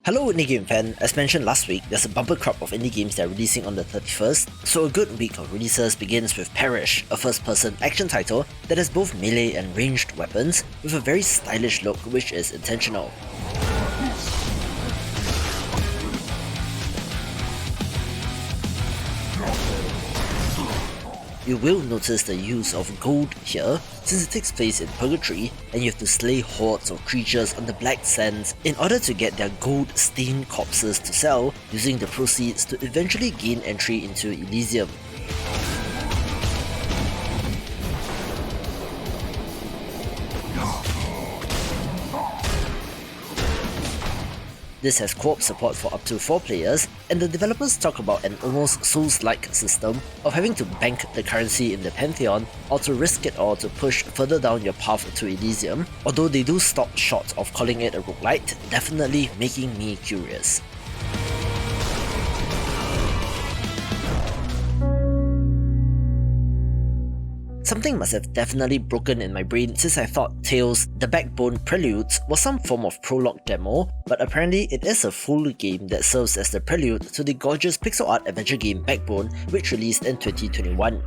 Hello indie game fan, as mentioned last week, there's a bumper crop of indie games that are releasing on the 31st, so a good week of releases begins with Perish, a first-person action title that has both melee and ranged weapons, with a very stylish look which is intentional. You will notice the use of gold here, since it takes place in Purgatory and you have to slay hordes of creatures on the Black Sands in order to get their gold-stained corpses to sell, using the proceeds to eventually gain entry into Elysium. This has co-op support for up to 4 players, and the developers talk about an almost Souls-like system of having to bank the currency in the Pantheon or to risk it all to push further down your path to Elysium, although they do stop short of calling it a roguelite, definitely making me curious. Something must have definitely broken in my brain since I thought Tales, The Backbone Preludes was some form of prologue demo, but apparently it is a full game that serves as the prelude to the gorgeous pixel art adventure game Backbone, which released in 2021.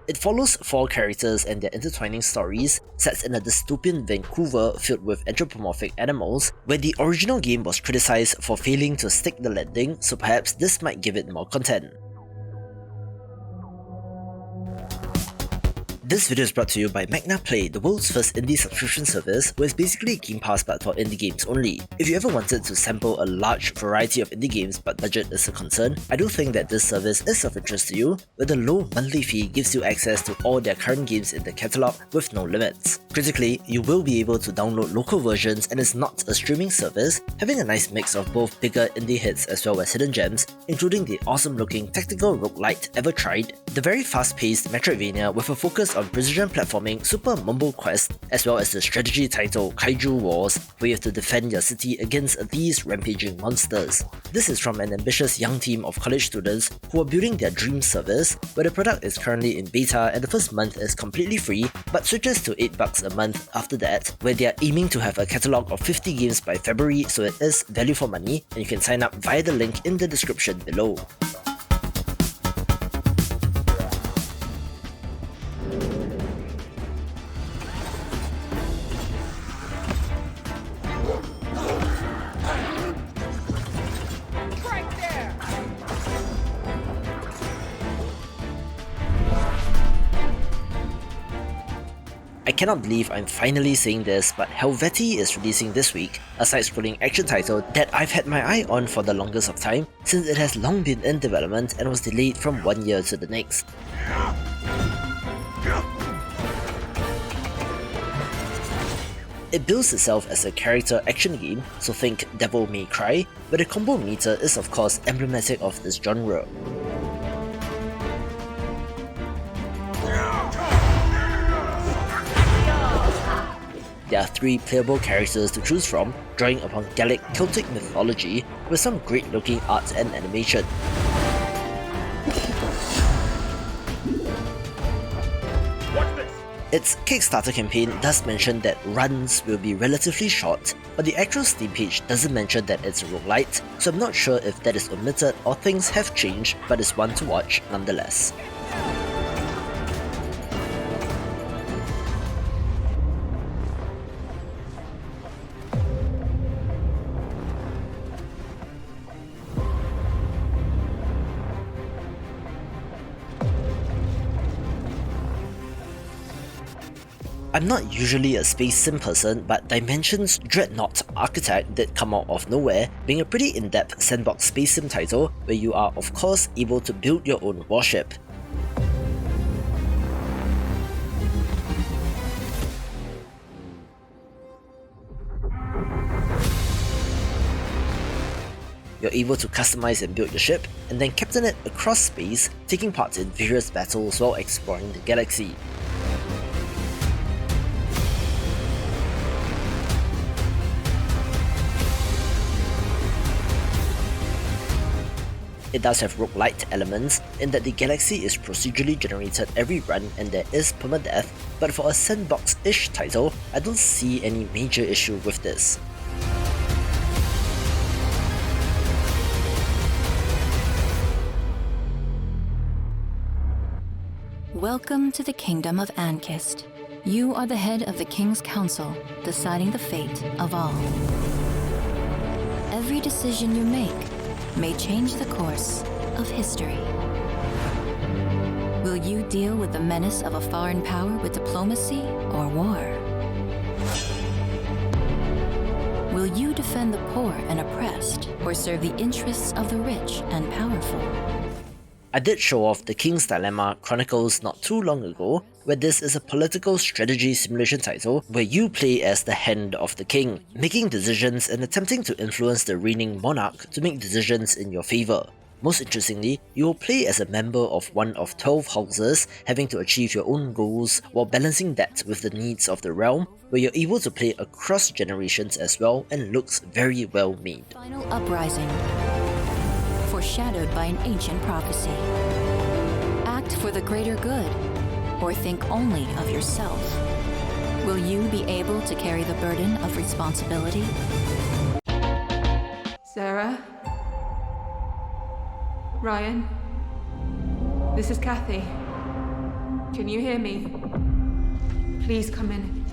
It follows 4 characters and their intertwining stories, sets in a dystopian Vancouver filled with anthropomorphic animals, where the original game was criticized for failing to stick the landing, so perhaps this might give it more content. This video is brought to you by MagnaPlay, the world's first indie subscription service, where it's basically a Game Pass but for indie games only. If you ever wanted to sample a large variety of indie games but budget is a concern, I do think that this service is of interest to you, where the low monthly fee gives you access to all their current games in the catalogue with no limits. Critically, you will be able to download local versions and it's not a streaming service, having a nice mix of both bigger indie hits as well as hidden gems, including the awesome looking tactical roguelite Ever Tried, the very fast-paced Metroidvania with a focus on precision platforming Super Mumble Quest, as well as the strategy title Kaiju Wars, where you have to defend your city against these rampaging monsters. This is from an ambitious young team of college students who are building their dream service, where the product is currently in beta and the first month is completely free, but switches to $8 a month after that, where they are aiming to have a catalogue of 50 games by February, so it is value for money, and you can sign up via the link in the description below. I cannot believe I'm finally saying this, but Helvetii is releasing this week, a side-scrolling action title that I've had my eye on for the longest of time, since it has long been in development and was delayed from one year to the next. It bills itself as a character action game, so think Devil May Cry, but the combo meter is of course emblematic of this genre. There are 3 playable characters to choose from, drawing upon Gallic Celtic mythology with some great looking art and animation. Its Kickstarter campaign does mention that runs will be relatively short, but the actual Steam page doesn't mention that it's a roguelite, so I'm not sure if that is omitted or things have changed, but it's one to watch nonetheless. I'm not usually a space sim person, but Dimension's Dreadnought Architect did come out of nowhere, being a pretty in-depth sandbox space sim title where you are of course able to build your own warship. You're able to customize and build your ship, and then captain it across space, taking part in various battles while exploring the galaxy. It does have roguelite elements in that the galaxy is procedurally generated every run and there is permadeath, but for a sandbox-ish title, I don't see any major issue with this. Welcome to the Kingdom of Ankist. You are the head of the King's Council, deciding the fate of all. Every decision you make may change the course of history. Will you deal with the menace of a foreign power with diplomacy or war? Will you defend the poor and oppressed or serve the interests of the rich and powerful? I did show off the King's Dilemma Chronicles not too long ago, where this is a political strategy simulation title where you play as the Hand of the King, making decisions and attempting to influence the reigning monarch to make decisions in your favour. Most interestingly, you will play as a member of one of 12 houses, having to achieve your own goals while balancing that with the needs of the realm, where you're able to play across generations as well and looks very well made. Final uprising, foreshadowed by an ancient prophecy. Act for the greater good, or think only of yourself. Will you be able to carry the burden of responsibility? Sarah? Ryan? This is Kathy. Can you hear me? Please come in.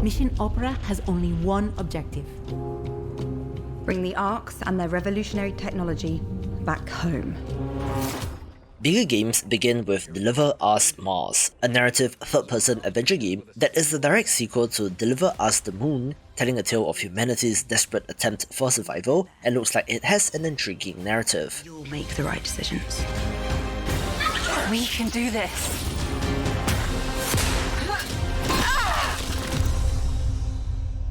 Mission Opera has only one objective. Bring the Arks and their revolutionary technology back home. Bigger games begin with Deliver Us Mars, a narrative third-person adventure game that is the direct sequel to Deliver Us the Moon, telling a tale of humanity's desperate attempt for survival, and looks like it has an intriguing narrative. You'll make the right decisions. We can do this.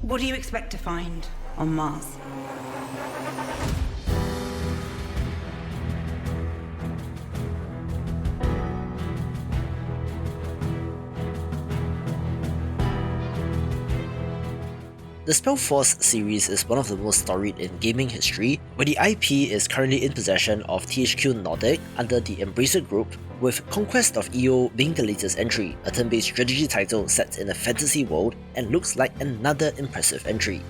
What do you expect to find on Mars? The SpellForce series is one of the most storied in gaming history, where the IP is currently in possession of THQ Nordic under the Embracer Group, with Conquest of Eo being the latest entry, a turn-based strategy title set in a fantasy world and looks like another impressive entry.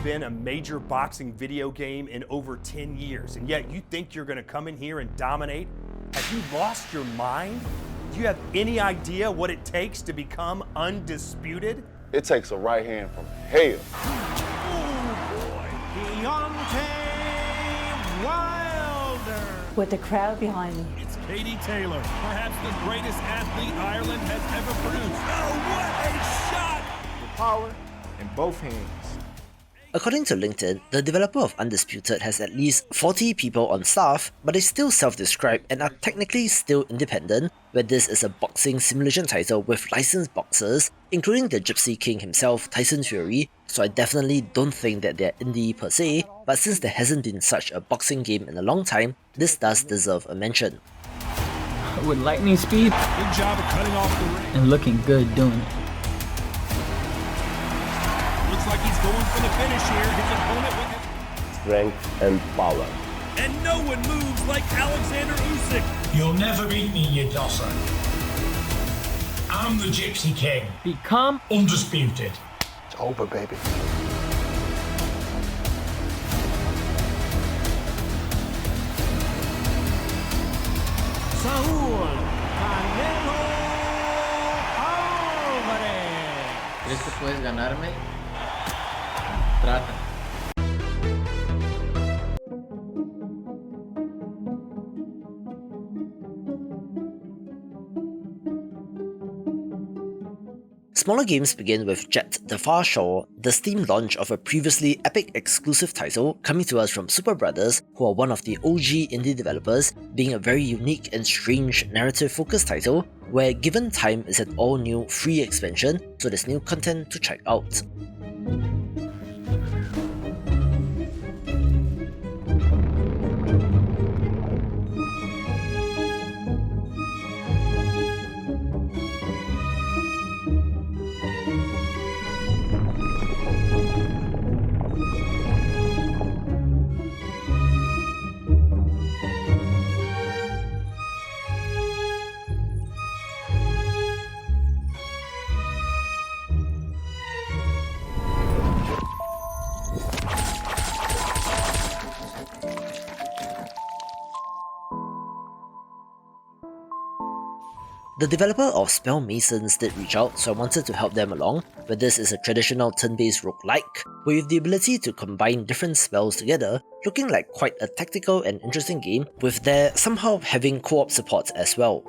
Been a major boxing video game in over 10 years, and yet you think you're going to come in here and dominate? Have you lost your mind? Do you have any idea what it takes to become undisputed? It takes a right hand from hell. Deontay Wilder. With the crowd behind me. It's Katie Taylor, perhaps the greatest athlete Ireland has ever produced. Oh, what a shot! The power in both hands. According to LinkedIn, the developer of Undisputed has at least 40 people on staff, but they still self-describe and are technically still independent, where this is a boxing simulation title with licensed boxers, including the Gypsy King himself, Tyson Fury, so I definitely don't think that they're indie per se, but since there hasn't been such a boxing game in a long time, this does deserve a mention. With lightning speed, Good job of cutting off the ring. and looking good doing it. Looks like he's going for the finish here. His opponent with his... Strength and power. And no one moves like Alexander Usyk. You'll never beat me, you dosser. I'm the Gypsy King. Become Undisputed. It's over, baby. Saúl Canelo Álvarez. ¿Crees que puedes ganarme? Trata. Smaller games begin with JETT The Far Shore, the Steam launch of a previously Epic exclusive title coming to us from Super Brothers, who are one of the OG indie developers, being a very unique and strange narrative-focused title where Given Time is an all-new free expansion, so there's new content to check out. The developer of Spellmasons did reach out, so I wanted to help them along, but this is a traditional turn-based roguelike, where you have the ability to combine different spells together, looking like quite a tactical and interesting game, with there somehow having co-op support as well.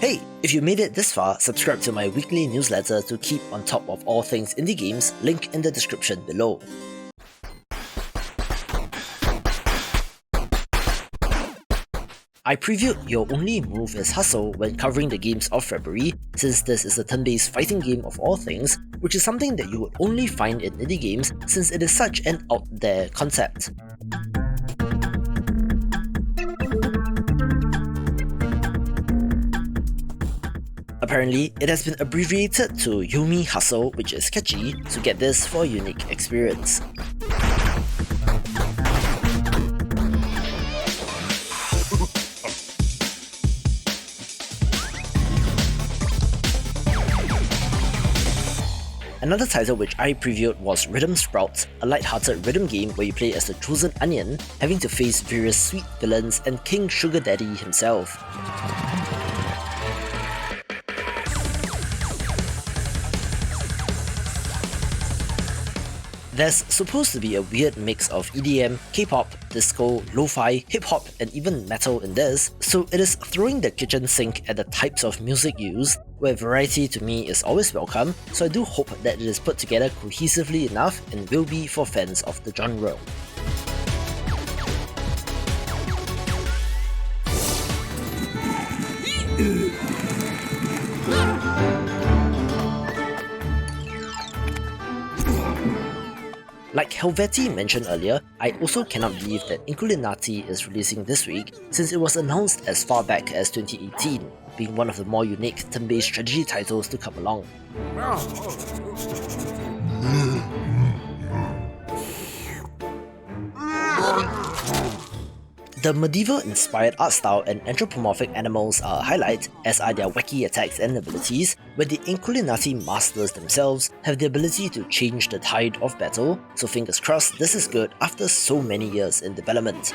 Hey, if you made it this far, subscribe to my weekly newsletter to keep on top of all things indie games, link in the description below. I previewed Your Only Move is Hustle when covering the games of February, since this is a turn-based fighting game of all things, which is something that you would only find in indie games since it is such an out there concept. Apparently, it has been abbreviated to Yumi Hustle, which is catchy, so get this for a unique experience. Another title which I previewed was Rhythm Sprout, a light-hearted rhythm game where you play as the chosen onion, having to face various sweet villains and King Sugar Daddy himself. There's supposed to be a weird mix of EDM, K-pop, disco, lo-fi, hip-hop and even metal in this, so it is throwing the kitchen sink at the types of music used, where variety to me is always welcome, so I do hope that it is put together cohesively enough and will be for fans of the genre. Like Helvetii mentioned earlier, I also cannot believe that Inculinati is releasing this week, since it was announced as far back as 2018, being one of the more unique turn-based strategy titles to come along. The medieval-inspired art style and anthropomorphic animals are a highlight, as are their wacky attacks and abilities, where the Inculinati masters themselves have the ability to change the tide of battle, so fingers crossed this is good after so many years in development.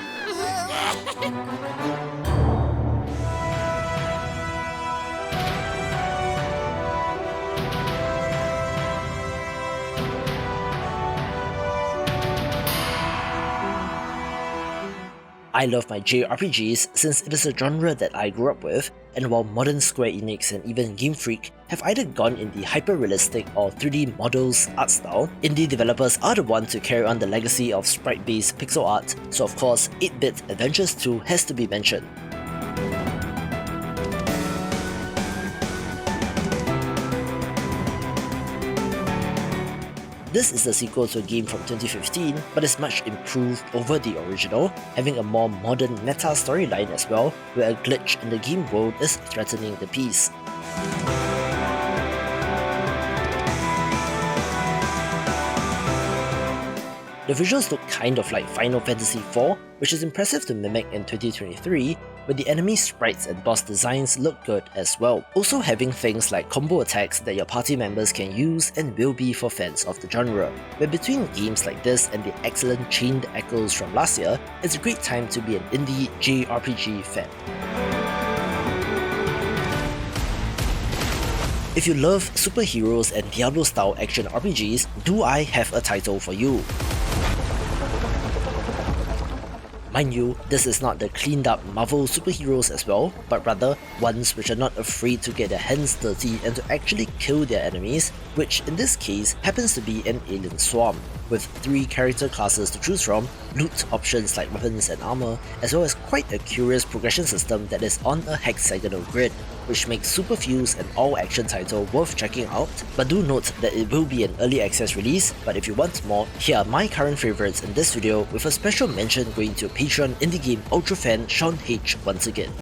I love my JRPGs since it is a genre that I grew up with, and while modern Square Enix and even Game Freak have either gone in the hyper-realistic or 3D models art style, indie developers are the ones to carry on the legacy of sprite-based pixel art, so of course 8-Bit Adventures 2 has to be mentioned. This is the sequel to a game from 2015, but is much improved over the original, having a more modern meta storyline as well, where a glitch in the game world is threatening the peace. The visuals look kind of like Final Fantasy IV, which is impressive to mimic in 2023, but the enemy sprites and boss designs look good as well. Also having things like combo attacks that your party members can use and will be for fans of the genre. But between games like this and the excellent Chained Echoes from last year, it's a great time to be an indie JRPG fan. If you love superheroes and Diablo-style action RPGs, do I have a title for you? Mind you, this is not the cleaned up Marvel superheroes as well, but rather ones which are not afraid to get their hands dirty and to actually kill their enemies, which in this case happens to be an alien swarm, with 3 character classes to choose from, loot options like weapons and armor, as well as quite a curious progression system that is on a hexagonal grid, which makes Superfuse an all-action title worth checking out. But do note that it will be an early access release, but if you want more, here are my current favourites in this video, with a special mention going to Patreon indie game ultra fan Sean H once again.